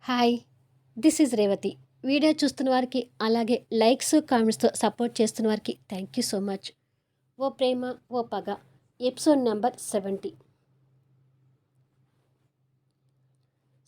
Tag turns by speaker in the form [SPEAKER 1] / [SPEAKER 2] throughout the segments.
[SPEAKER 1] Hi! This is Revathi. Video చూస్తున్న వారికి, అలాగే లైక్స్, కామెంట్స్‌తో సపోర్ట్ చేస్తున్న వారికి థ్యాంక్ యూ సో మచ్. ఓ ప్రేమ ఓ పగ ఎపిసోడ్ నంబర్ 70.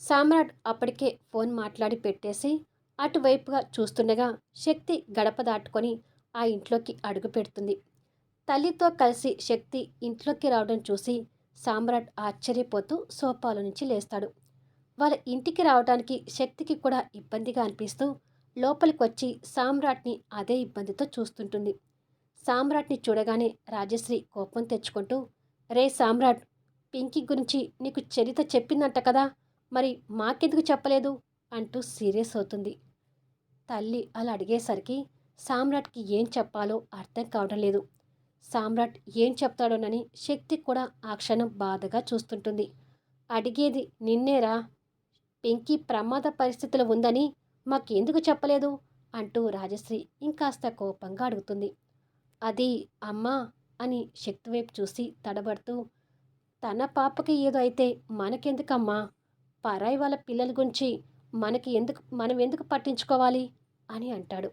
[SPEAKER 1] సామ్రాట్ అప్పటికే ఫోన్ మాట్లాడి పెట్టేసి అటువైపుగా చూస్తుండగా శక్తి గడప దాటుకొని ఆ ఇంట్లోకి అడుగు పెడుతుంది. తల్లితో కలిసి శక్తి ఇంట్లోకి రావడం చూసి సామ్రాట్ ఆశ్చర్యపోతూ సోఫాలో నుంచి లేస్తాడు. వాళ్ళ ఇంటికి రావడానికి శక్తికి కూడా ఇబ్బందిగా అనిపిస్తూ లోపలికొచ్చి సామ్రాట్ని అదే ఇబ్బందితో చూస్తుంటుంది. సామ్రాట్ని చూడగానే రాజశ్రీ కోపం తెచ్చుకుంటూ, రే సామ్రాట్, పింకీ గురించి నీకు చరిత చెప్పిందంట కదా, మరి మాకెందుకు చెప్పలేదు అంటూ సీరియస్ అవుతుంది. తల్లి అలా అడిగేసరికి సామ్రాట్కి ఏం చెప్పాలో అర్థం కావడం లేదు. సామ్రాట్ ఏం చెప్తాడోనని శక్తి కూడా ఆ క్షణం బాధగా చూస్తుంటుంది. అడిగేది నిన్నేరా, పింకీ ప్రమాద పరిస్థితిలో ఉందని మాకెందుకు చెప్పలేదు అంటూ రాజశ్రీ ఇంకాస్త కోపంగా అడుగుతుంది. అది అమ్మా అని శక్తి వైపు చూసి తడబడుతూ, తన పాపకి ఏదో అయితే మనకెందుకమ్మా, పరాయి వాళ్ళ పిల్లల గురించి మనం ఎందుకు పట్టించుకోవాలి అని అంటాడు.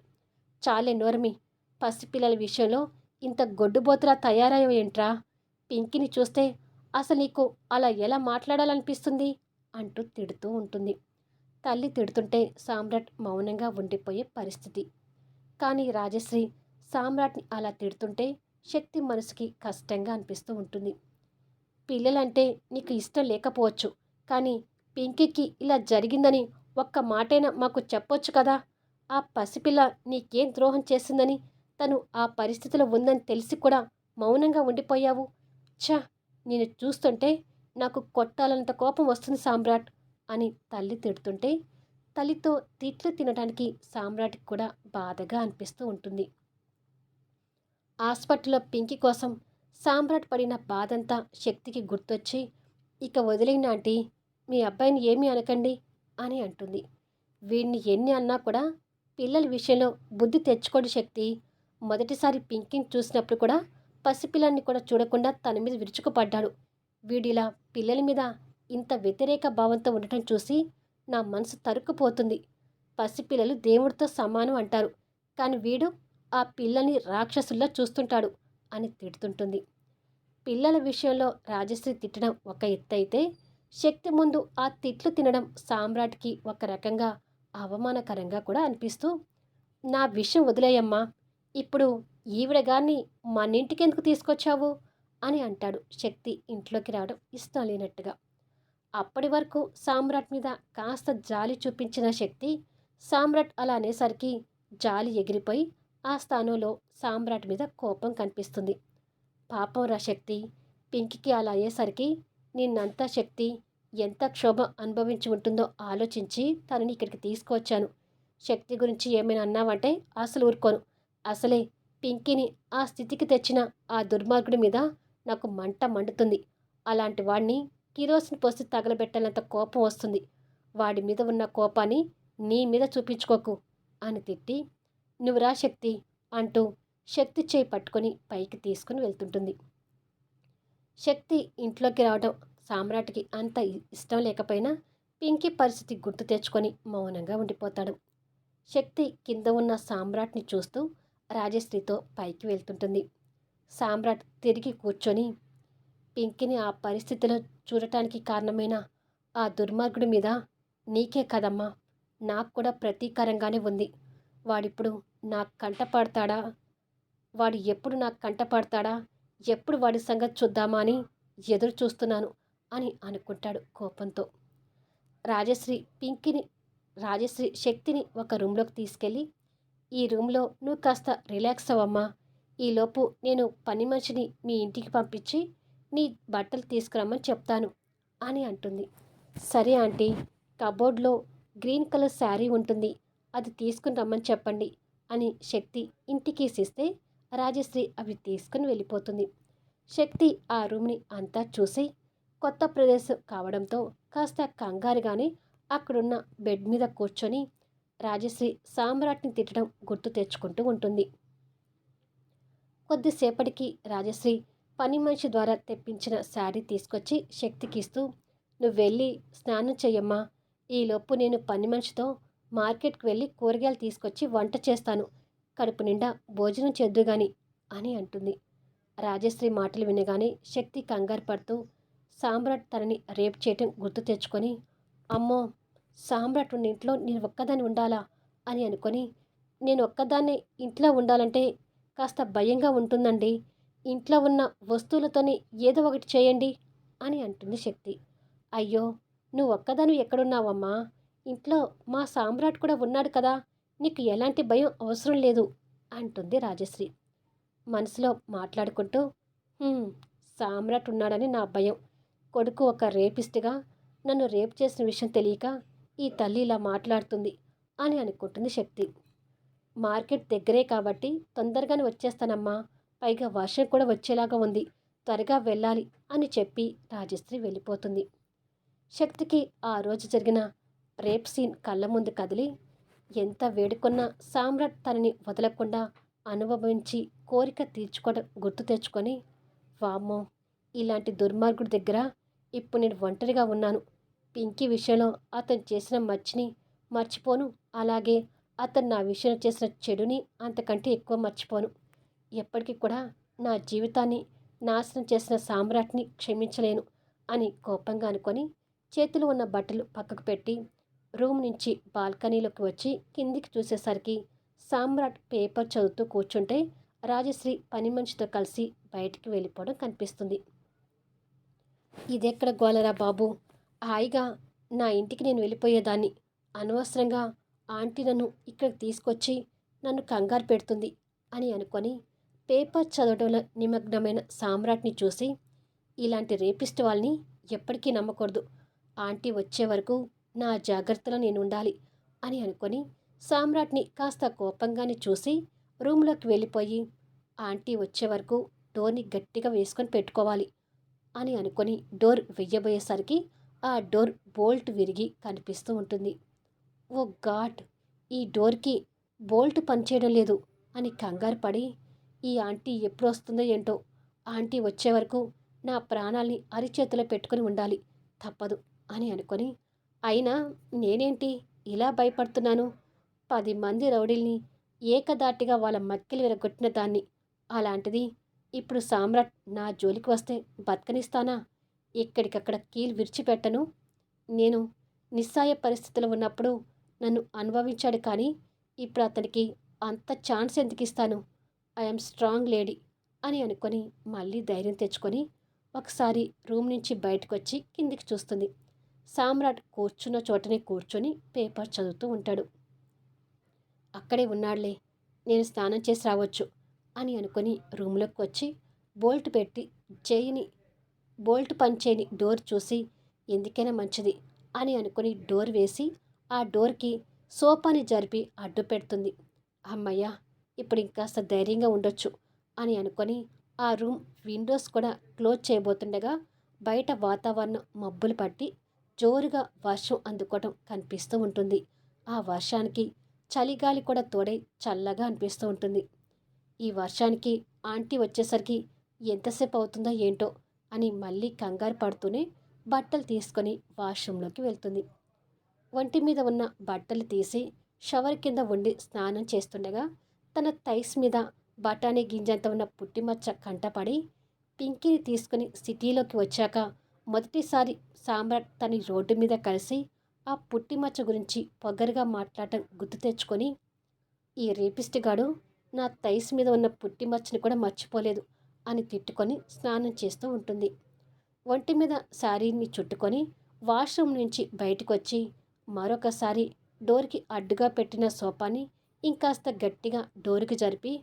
[SPEAKER 1] చాలే నోర్మి, పసిపిల్లల విషయంలో ఇంత గొడ్డుబోతులా తయారయ్యేంట్రా, పింకిని చూస్తే అసలు నీకు అలా ఎలా మాట్లాడాలనిపిస్తుంది అంటూ తిడుతూ ఉంటుంది. తల్లి తిడుతుంటే సామ్రాట్ మౌనంగా ఉండిపోయే పరిస్థితి. కానీ రాజశ్రీ సామ్రాట్ని అలా తిడుతుంటే శక్తి మనసుకి కష్టంగా అనిపిస్తూ ఉంటుంది. పిల్లలంటే నీకు ఇష్టం లేకపోవచ్చు, కానీ పింకీకి ఇలా జరిగిందని ఒక్క మాటైనా మాకు చెప్పొచ్చు కదా. ఆ పసిపిల్ల నీకేం ద్రోహం చేసిందని, తను ఆ పరిస్థితిలో ఉందని తెలిసి కూడా మౌనంగా ఉండిపోయావు. ఛ, నేను చూస్తుంటే నాకు కొట్టాలంత కోపం వస్తుంది సామ్రాట్ అని తల్లి తిడుతుంటే తల్లితో తిట్లు తినడానికి సామ్రాట్కి కూడా బాధగా అనిపిస్తూ ఉంటుంది. హాస్పిటల్లో పింకీ కోసం సామ్రాట్ పడిన బాధంతా శక్తికి గుర్తొచ్చి, ఇక వదిలేయండి ఆంటీ, మీ అబ్బాయిని ఏమీ అనకండి అని అంటుంది. వీడిని ఎన్ని అన్నా కూడా పిల్లల విషయంలో బుద్ధి తెచ్చుకోడు శక్తి. మొదటిసారి పింకీని చూసినప్పుడు కూడా పసిపిల్లాన్ని కూడా చూడకుండా తన మీద విరుచుకుపడ్డాడు. వీడిలా పిల్లల మీద ఇంత వ్యతిరేక భావంతో ఉండటం చూసి నా మనసు తరుక్కుపోతుంది. పసిపిల్లలు దేవుడితో సమానం అంటారు, కానీ వీడు ఆ పిల్లల్ని రాక్షసుల్లా చూస్తుంటాడు అని తిడుతుంటుంది. పిల్లల విషయంలో రాజశ్రీ తిట్టడం ఒక ఎత్తైతే, శక్తి ముందు ఆ తిట్లు తినడం సామ్రాట్కి ఒక రకంగా అవమానకరంగా కూడా అనిపిస్తూ, నా విషయం వదిలేయమ్మా, ఇప్పుడు ఈవిడ గారిని మనింటికెందుకు తీసుకొచ్చావు అని అంటాడు శక్తి ఇంట్లోకి రావడం ఇష్టం లేనట్టుగా. అప్పటి వరకు సామ్రాట్ మీద కాస్త జాలి చూపించిన శక్తి సామ్రాట్ అలా అనేసరికి జాలి ఎగిరిపోయి ఆ స్థానంలో సామ్రాట్ మీద కోపం కనిపిస్తుంది. పాపం రా శక్తి, పింకికి అలా అయ్యేసరికి నిన్నంతా శక్తి ఎంత క్షోభ అనుభవించి ఉంటుందో ఆలోచించి తనని ఇక్కడికి తీసుకువచ్చాను. శక్తి గురించి ఏమైనా అన్నావంటే అసలు ఊరుకోను. అసలే పింకీని ఆ స్థితికి తెచ్చిన ఆ దుర్మార్గుడి మీద నాకు మంట మండుతుంది. అలాంటి వాడిని కిరోసిన్ పోసి తగలబెట్టాలంత కోపం వస్తుంది. వాడి మీద ఉన్న కోపాన్ని నీ మీద చూపించుకోకు అని తిట్టి, నువ్వు రా శక్తి అంటూ శక్తి చేయి పట్టుకొని పైకి తీసుకుని వెళ్తుంటుంది. శక్తి ఇంట్లోకి రావడం సామ్రాట్కి అంత ఇష్టం లేకపోయినా పింకీ పరిస్థితి గుర్తు తెచ్చుకొని మౌనంగా ఉండిపోతాడు. శక్తి కింద ఉన్న సామ్రాట్ని చూస్తూ రాజశ్రీతో పైకి వెళ్తుంటుంది. సామ్రాట్ తిరిగి కూర్చొని, పింకీని ఆ పరిస్థితిలో చూడటానికి కారణమైన ఆ దుర్మార్గుడి మీద నీకే కదమ్మా, నాకు కూడా ప్రతీకారంగానే ఉంది. వాడిప్పుడు నాకు కంటపడతాడా, వాడు ఎప్పుడు నాకు కంటపడతాడా, ఎప్పుడు వాడి సంగతి చూద్దామా అని ఎదురు చూస్తున్నాను అని అనుకుంటాడు కోపంతో. రాజశ్రీ పింకీని రాజశ్రీ శక్తిని ఒక రూమ్లోకి తీసుకెళ్ళి, ఈ రూమ్లో నువ్వు కాస్త రిలాక్స్ అవ్వమ్మా, ఈలోపు నేను పని మనిషిని మీ ఇంటికి పంపించి నీ బట్టలు తీసుకురమ్మని చెప్తాను అని అంటుంది. సరే ఆంటీ, కబోర్డ్లో గ్రీన్ కలర్ శారీ ఉంటుంది, అది తీసుకుని రమ్మని చెప్పండి అని శక్తి ఇంటికి ఇస్తే రాజశ్రీ అవి తీసుకుని వెళ్ళిపోతుంది. శక్తి ఆ రూమ్ని అంతా చూసి కొత్త ప్రదేశం కావడంతో కాస్త కంగారుగానే అక్కడున్న బెడ్ మీద కూర్చొని రాజశ్రీ సామ్రాట్ని తిట్టడం గుర్తు తెచ్చుకుంటూ ఉంటుంది. కొద్దిసేపటికి రాజశ్రీ పని మనిషి ద్వారా తెప్పించిన శారీ తీసుకొచ్చి శక్తికి ఇస్తూ, నువ్వు వెళ్ళి స్నానం చెయ్యమ్మా, ఈలోపు నేను పని మనిషితో మార్కెట్కి వెళ్ళి కూరగాయలు తీసుకొచ్చి వంట చేస్తాను. కడుపు నిండా భోజనం చేద్దు గాని అని అంటుంది. రాజశ్రీ మాటలు వినగానే శక్తి కంగారు పడుతూ సామ్రాట్ తనని రేప్ చేయటం గుర్తు తెచ్చుకొని, అమ్మో, సామ్రాట్ ఉన్న ఇంట్లో నేను ఒక్కదాన్ని ఉండాలా అని అనుకొని, నేను ఒక్కదాన్నే ఇంట్లో ఉండాలంటే కాస్త భయంగా ఉంటుందండి. ఇంట్లో ఉన్న వస్తువులతోని ఏదో ఒకటి చేయండి అని అంటుంది శక్తి. అయ్యో, నువ్వు ఒక్కదానివి ఎక్కడున్నావమ్మా? ఇంట్లో మా సామ్రాట్ కూడా ఉన్నాడు కదా! నీకు ఎలాంటి భయం అవసరం లేదు అంటుంది రాజశ్రీ. మనసులో మాట్లాడుకుంటూ, "హ్మ్, సామ్రాట్ ఉన్నాడని నా భయం. కొడుకు ఒక రేపిస్ట్‌గా నన్ను రేప్ చేసిన విషయం తెలియక ఈ తల్లి ఇలా మాట్లాడుతుంది" అని అనుకుంటుంది శక్తి. మార్కెట్ దగ్గరే కాబట్టి తొందరగానే వచ్చేస్తానమ్మా. పైగా వర్షం కూడా వచ్చేలాగా ఉంది. త్వరగా వెళ్ళాలి అని చెప్పి రాజశ్రీ వెళ్ళిపోతుంది. శక్తికి ఆ రోజు జరిగిన రేప్ సీన్ కళ్ళ ముందు కదిలి, ఎంత వేడుకున్నా సామ్రాట్ తనని వదలకుండా అనుభవించి కోరిక తీర్చుకోవడం గుర్తు తెచ్చుకొని, వామ్మో, ఇలాంటి దుర్మార్గుడి దగ్గర ఇప్పుడు నేను ఒంటరిగా ఉన్నాను. పింకీ విషయంలో అతను చేసిన మర్చిని మర్చిపోను. అలాగే అతను నా విషయంలో చేసిన చెడుని అంతకంటే ఎక్కువ మర్చిపోను. ఎప్పటికీ కూడా నా జీవితాన్ని నాశనం చేసిన సామ్రాట్ని క్షమించలేను అని కోపంగా అనుకొని చేతిలో ఉన్న బట్టలు పక్కకు పెట్టి రూమ్ నుంచి బాల్కనీలోకి వచ్చి కిందికి చూసేసరికి సామ్రాట్ పేపర్ చదువుతూ కూర్చుంటే రాజశ్రీ పని మనిషితో కలిసి బయటికి వెళ్ళిపోవడం కనిపిస్తుంది. ఇదెక్కడ గోలరా బాబు, హాయిగా నా ఇంటికి నేను వెళ్ళిపోయేదాన్ని. అనవసరంగా ఆంటీ నన్ను ఇక్కడికి తీసుకొచ్చి నన్ను కంగారు పెడుతుంది అని అనుకొని పేపర్ చదవడంలో నిమగ్నమైన సామ్రాట్ని చూసి, ఇలాంటి రేపిస్ట్ వాళ్ళని ఎప్పటికీ నమ్మకూడదు. ఆంటీ వచ్చే వరకు నా జాగ్రత్తలో నేను ఉండాలి అని అనుకొని సామ్రాట్ని కాస్త కోపంగానే చూసి రూమ్లోకి వెళ్ళిపోయి, ఆంటీ వచ్చే వరకు డోర్ని గట్టిగా వేసుకొని పెట్టుకోవాలి అని అనుకొని డోర్ వెయ్యబోయేసరికి ఆ డోర్ బోల్ట్ విరిగి కనిపిస్తూ ఉంటుంది. ఓ గాడ్! ఈ డోర్కి బోల్ట్ పనిచేయడం లేదు అని కంగారు పడి, ఈ ఆంటీ ఎప్పుడు వస్తుందో ఏంటో, ఆంటీ వచ్చే వరకు నా ప్రాణాల్ని అరిచేతిలో పెట్టుకొని ఉండాలి, తప్పదు అని అనుకొని, అయినా నేనేంటి ఇలా భయపడుతున్నాను? 10 మంది రౌడీల్ని ఏకధాటిగా వాళ్ళ మక్కిలు విరగొట్టిన దాన్ని. అలాంటిది ఇప్పుడు సామ్రాట్ నా జోలికి వస్తే బతకనిస్తానా? ఎక్కడికక్కడ కీలు విరిచిపెట్టను. నేను నిస్సాయ పరిస్థితిలో ఉన్నప్పుడు నన్ను అనుభవించాడు కానీ ఇప్పుడు అతనికి అంత ఛాన్స్ ఎందుకు ఇస్తాను? ఐఎమ్ స్ట్రాంగ్ లేడీ అని అనుకొని మళ్ళీ ధైర్యం తెచ్చుకొని ఒకసారి రూమ్ నుంచి బయటకొచ్చి కిందికి చూస్తుంది. సామ్రాట్ కూర్చున్న చోటనే కూర్చొని పేపర్ చదువుతూ ఉంటాడు. అక్కడే ఉన్నాడులే, నేను స్నానం చేసి రావచ్చు అని అనుకొని రూమ్లోకి వచ్చి బోల్ట్ పెట్టి చేయిని బోల్ట్ పనిచేయని డోర్ చూసి ఎందుకైనా మంచిది అని అనుకుని డోర్ వేసి ఆ డోర్కి సోపాని జరిపి అడ్డు పెడుతుంది. అమ్మయ్య, ఇప్పుడు ఇంకాస్త ధైర్యంగా ఉండొచ్చు అని అనుకొని ఆ రూమ్ విండోస్ కూడా క్లోజ్ చేయబోతుండగా బయట వాతావరణం మబ్బులు పట్టి జోరుగా వర్షం అందుకోవడం కనిపిస్తూ ఉంటుంది. ఆ వర్షానికి చలిగాలి కూడా తోడై చల్లగా అనిపిస్తూ ఉంటుంది. ఈ వర్షానికి ఆంటీ వచ్చేసరికి ఎంతసేపు అవుతుందో ఏంటో అని మళ్ళీ కంగారు పడుతూనే బట్టలు తీసుకొని వాష్రూంలోకి వెళ్తుంది. ఒంటి మీద ఉన్న బట్టలు తీసి షవర్ కింద ఉండి స్నానం చేస్తుండగా తన థైస్ మీద బఠానీ గింజంత ఉన్న పుట్టిమచ్చ కంటపడి పింకీని తీసుకుని సిటీలోకి వచ్చాక మొదటిసారి సామ్రాట్ తన రోడ్డు మీద కలిసి ఆ పుట్టిమచ్చ గురించి పొగరుగా మాట్లాడటం గుర్తు తెచ్చుకొని, ఈ రేపిస్ట్ గాడు నా థైస్ మీద ఉన్న పుట్టిమచ్చని కూడా మర్చిపోలేదు అని తిట్టుకొని స్నానం చేస్తూ ఉంటుంది. ఒంటి మీద శారీని చుట్టుకొని వాష్రూమ్ నుంచి బయటకొచ్చి మరొకసారి డోర్కి అడ్డుగా పెట్టిన సోఫాని ఇంకాస్త గట్టిగా డోరుకి జరిపి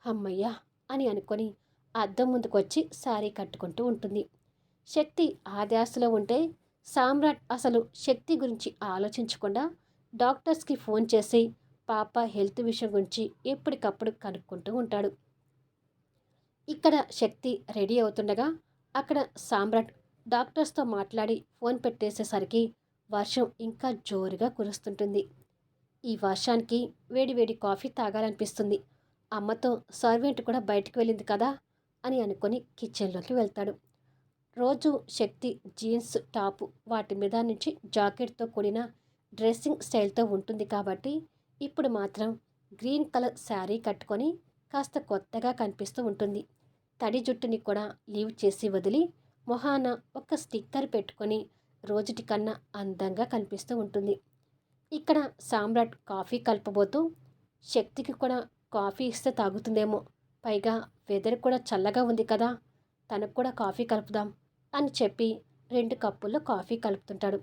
[SPEAKER 1] అమ్మయ్యా అని అనుకొని అద్దం ముందుకొచ్చి శారీ కట్టుకుంటూ ఉంటుంది. శక్తి ఆ ధ్యాసలో ఉంటే సామ్రాట్ అసలు శక్తి గురించి ఆలోచించకుండా డాక్టర్స్కి ఫోన్ చేసి పాప హెల్త్ విషయం గురించి ఎప్పటికప్పుడు కనుక్కుంటూ ఉంటాడు. ఇక్కడ శక్తి రెడీ అవుతుండగా అక్కడ సామ్రాట్ డాక్టర్స్తో మాట్లాడి ఫోన్ పెట్టేసేసరికి వర్షం ఇంకా జోరుగా కురుస్తుంటుంది. ఈ వర్షానికి వేడి వేడి కాఫీ తాగాలనిపిస్తుంది. అమ్మతో సర్వెంట్ కూడా బయటికి వెళ్ళింది కదా అని అనుకొని కిచెన్లోకి వెళ్తాడు. రోజు శక్తి జీన్స్ టాపు వాటి మీద నుంచి జాకెట్తో కూడిన డ్రెస్సింగ్ స్టైల్తో ఉంటుంది కాబట్టి ఇప్పుడు మాత్రం గ్రీన్ కలర్ శారీ కట్టుకొని కాస్త కొత్తగా కనిపిస్తూ ఉంటుంది. తడి జుట్టుని కూడా లీవ్ చేసి వదిలి మొహాన ఒక స్టిక్కర్ పెట్టుకొని రోజుటి కన్నా అందంగా కనిపిస్తూ ఉంటుంది. ఇక్కడ సామ్రాట్ కాఫీ కలపబోతూ శక్తికి కూడా కాఫీ ఇస్తే తాగుతుందేమో, పైగా వెదర్ కూడా చల్లగా ఉంది కదా, తనకు కూడా కాఫీ కలుపుదాం అని చెప్పి 2 కప్పుల్లో కాఫీ కలుపుతుంటాడు.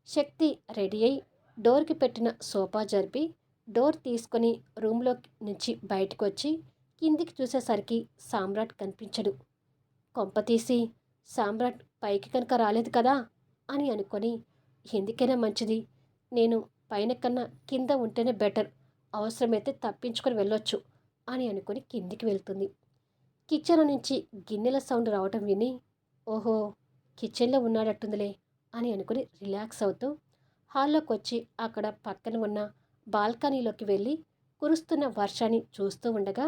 [SPEAKER 1] శక్తి రెడీ అయి డోర్కి పెట్టిన సోఫా జరిపి డోర్ తీసుకొని రూమ్లో నుంచి బయటకు వచ్చి కిందికి చూసేసరికి సామ్రాట్ కనిపించడు. కొంపతీసి సామ్రాట్ పైకి కనుక రాలేదు కదా అని అనుకొని, ఎందుకైనా మంచిది, నేను పైన కన్నా కింద ఉంటేనే బెటర్, అవసరమైతే తప్పించుకొని వెళ్ళొచ్చు అని అనుకుని కిందికి వెళ్తుంది. కిచెన్ నుంచి గిన్నెల సౌండ్ రావటం విని, ఓహో, కిచెన్లో ఉన్నాడట్టుందిలే అని అనుకుని రిలాక్స్ అవుతూ హాల్లోకి వచ్చి అక్కడ పక్కన ఉన్న బాల్కనీలోకి వెళ్ళి కురుస్తున్న వర్షాన్ని చూస్తూ ఉండగా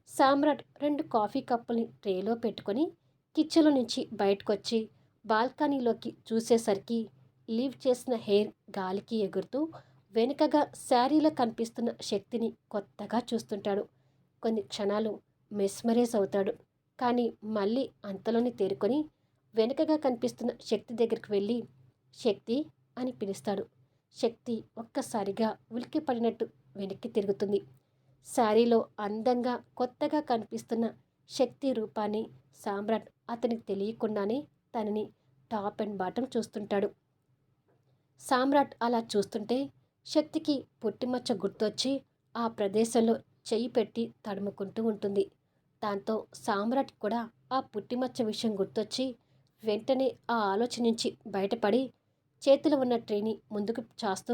[SPEAKER 1] సామ్రాట్ 2 కాఫీ కప్పుల్ని ట్రేలో పెట్టుకొని కిచెన్లో నుంచి బయటకొచ్చి బాల్కనీలోకి చూసేసరికి లీవ్ చేసిన హెయిర్ గాలికి ఎగురుతూ వెనుకగా శారీలో కనిపిస్తున్న శక్తిని కొత్తగా చూస్తుంటాడు. కొన్ని క్షణాలు మెస్మరైజ్ అవుతాడు. కానీ మళ్ళీ అంతలోనే తేరుకొని వెనుకగా కనిపిస్తున్న శక్తి దగ్గరికి వెళ్ళి శక్తి అని పిలుస్తాడు. శక్తి ఒక్కసారిగా ఉలిక్కి పడినట్టు వెనక్కి తిరుగుతుంది. శారీలో అందంగా కొత్తగా కనిపిస్తున్న శక్తి రూపాన్ని సామ్రాట్ అతనికి తెలియకుండానే తనని టాప్ అండ్ బాటం చూస్తుంటాడు. సామ్రాట్ అలా చూస్తుంటే శక్తికి పుట్టిమచ్చ గుర్తొచ్చి ఆ ప్రదేశంలో చెయ్యి పెట్టి తడుముకుంటూ ఉంటుంది. దాంతో సామ్రాట్ కూడా ఆ పుట్టిమచ్చ విషయం గుర్తొచ్చి వెంటనే ఆ ఆలోచన నుంచి బయటపడి చేతిలో ఉన్న ట్రేని ముందుకు చాస్తూ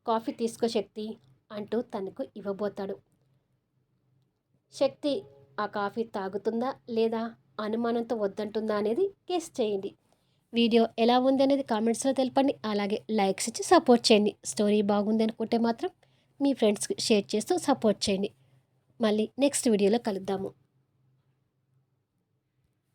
[SPEAKER 1] కాఫీ తీసుకో శక్తి అంటూ తనకు ఇవ్వబోతాడు. శక్తి ఆ కాఫీ తాగుతుందా లేదా అనుమానంతో వద్దంటుందా అనేది గెస్ చేయండి. వీడియో ఎలా ఉంది అనేది కామెంట్స్లో తెలపండి. అలాగే లైక్స్ ఇచ్చి సపోర్ట్ చేయండి. స్టోరీ బాగుంది అనుకుంటే మాత్రం మీ ఫ్రెండ్స్కి షేర్ చేస్తూ సపోర్ట్ చేయండి. మళ్ళీ నెక్స్ట్ వీడియోలో కలుద్దాము.